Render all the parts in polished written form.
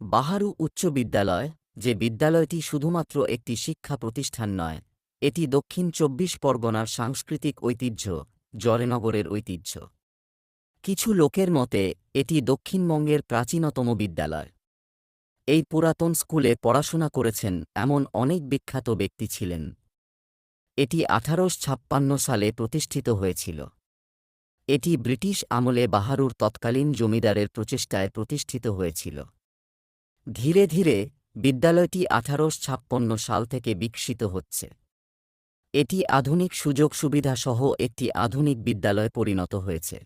বাহারু উচ্চ বিদ্যালয়, যে বিদ্যালয়টি শুধুমাত্র একটি শিক্ষা প্রতিষ্ঠান নয়, এটি দক্ষিণ ২৪ পরগনার সাংস্কৃতিক ঐতিহ্য, জয়নগরের ঐতিহ্য। কিছু লোকের মতে এটি দক্ষিণবঙ্গের প্রাচীনতম বিদ্যালয়। এই পুরাতন স্কুলে পড়াশোনা করেছেন এমন অনেক বিখ্যাত ব্যক্তি ছিলেন। এটি ১৮৫৬ সালে প্রতিষ্ঠিত হয়েছিল। এটি ব্রিটিশ আমলে বাহারুর তৎকালীন জমিদারের প্রচেষ্টায় প্রতিষ্ঠিত হয়েছিল। ধীরে ধীরে বিদ্যালয়টি ১৮৫৬ সাল থেকে বিকশিত হচ্ছে। এটি আধুনিক সুযোগ সুবিধা সহ একটি আধুনিক বিদ্যালয়ে পরিণত হয়েছে।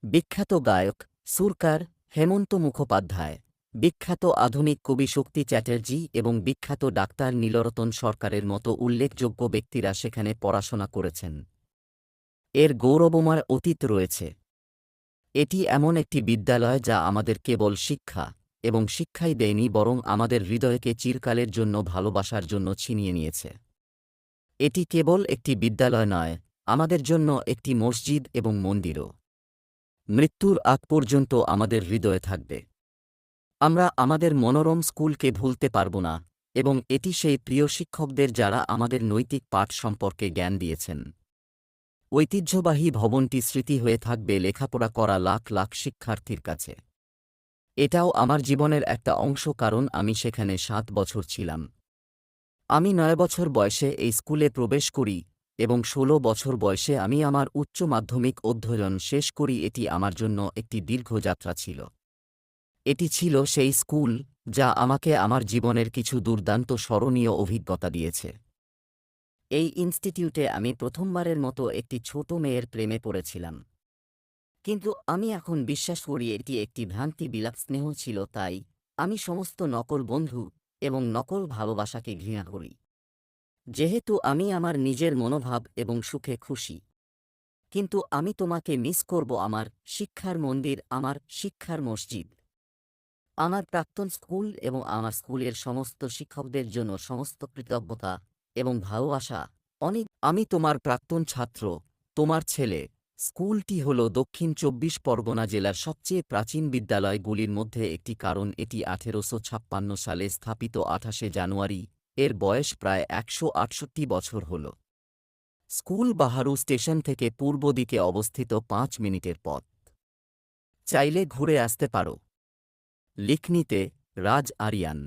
বিখ্যাত গায়ক, সুরকার হেমন্ত মুখোপাধ্যায়, বিখ্যাত আধুনিক কবি শক্তি চ্যাটার্জি এবং বিখ্যাত ডাক্তার নীলরতন সরকারের মতো উল্লেখযোগ্য ব্যক্তিরা সেখানে পড়াশোনা করেছেন। এর গৌরবময় অতীত রয়েছে। এটি এমন একটি বিদ্যালয় যা আমাদের কেবল শিক্ষা এবং শিক্ষাই দেয়নি, বরং আমাদের হৃদয়কে চিরকালের জন্য ভালোবাসার জন্য ছিনিয়ে নিয়েছে। এটি কেবল একটি বিদ্যালয় নয়, আমাদের জন্য একটি মসজিদ এবং মন্দিরও। মৃত্যুর আগ পর্যন্ত আমাদের হৃদয়ে থাকবে। আমরা আমাদের মনোরম স্কুলকে ভুলতে পারব না, এবং এটি সেই প্রিয় শিক্ষকদের যারা আমাদের নৈতিক পাঠ সম্পর্কে জ্ঞান দিয়েছেন। ঐতিহ্যবাহী ভবনটি স্মৃতি হয়ে থাকবে লেখাপড়া করা লাখ লাখ শিক্ষার্থীর কাছে। এটাও আমার জীবনের একটা অংশ, কারণ আমি সেখানে ৭ বছর ছিলাম। আমি ৯ বছর বয়সে এই স্কুলে প্রবেশ করি এবং ১৬ বছর বয়সে আমি আমার উচ্চ মাধ্যমিক অধ্যয়ন শেষ করি। এটি আমার জন্য একটি দীর্ঘ যাত্রা ছিল। এটি ছিল সেই স্কুল যা আমাকে আমার জীবনের কিছু দুর্দান্ত স্মরণীয় অভিজ্ঞতা দিয়েছে। এই ইনস্টিটিউটে আমি প্রথমবারের মতো একটি ছোট মেয়ের প্রেমে পড়েছিলাম। কিন্তু আমি এখন বিশ্বাস করি এটি একটি ভ্রান্তি বিলাপ স্নেহ ছিল। তাই আমি সমস্ত নকল বন্ধু এবং নকল ভালোবাসাকে ঘৃণা করি। যেহেতু আমি আমার নিজের মনোভাব এবং সুখে খুশি। কিন্তু আমি তোমাকে মিস করব, আমার শিক্ষার মন্দির, আমার শিক্ষার মসজিদ, আমার প্রাক্তন স্কুল এবং আমার স্কুলের সমস্ত শিক্ষকদের জন্য সমস্ত কৃতজ্ঞতা এবং ভালোবাসা। আমি তোমার প্রাক্তন ছাত্র, তোমার ছেলে। স্কুলটি হল দক্ষিণ ২৪ পরগনা জেলার সবচেয়ে প্রাচীন বিদ্যালয়গুলির মধ্যে একটি, কারণ এটি ১৮৫৬ সালে স্থাপিত। ২৮শে জানুয়ারি এর বয়স প্রায় ১৬৮ বছর হল। স্কুল বাহারু স্টেশন থেকে পূর্ব দিকে অবস্থিত, ৫ মিনিটের পথ। চাইলে ঘুরে আসতে পারো। লিখনিতে রাজ আরিয়ান।